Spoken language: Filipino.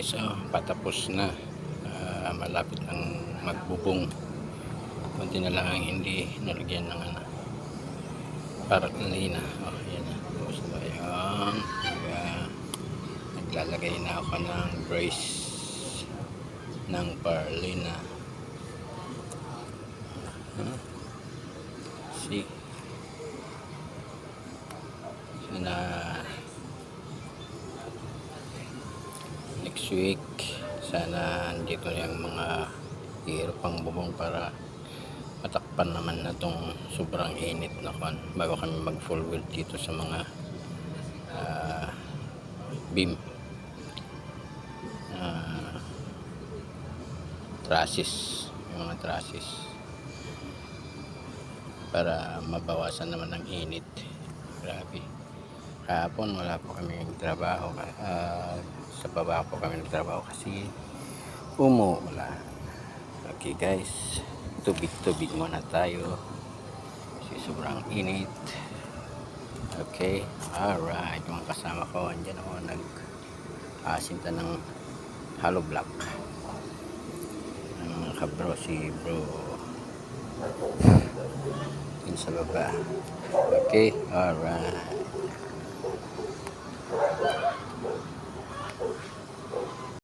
guys, patapos na. Malapit ng magbubong. Kunti na lang ang hindi nalagyan ng paraklina. Yan na. Tapos na yan. Naglalagay na ako ng brace ng parlina. See? Sana next week sana andito yung mga hihirap pang bubong para matakpan naman na tong sobrang init na kon bago kami mag full wheel dito sa mga beam trusses, yung mga trusses para mabawasan naman ang init. Grabe, kahapon wala po kami trabaho, sa baba po kami nagtrabaho kasi umuulan. Okay guys, tubig muna tayo kasi sobrang init. Okay, alright, mga kasama ko andyan ako nag-asinta ng hollow block. Mga kabro, si bro yun sa baba. Okay, alright.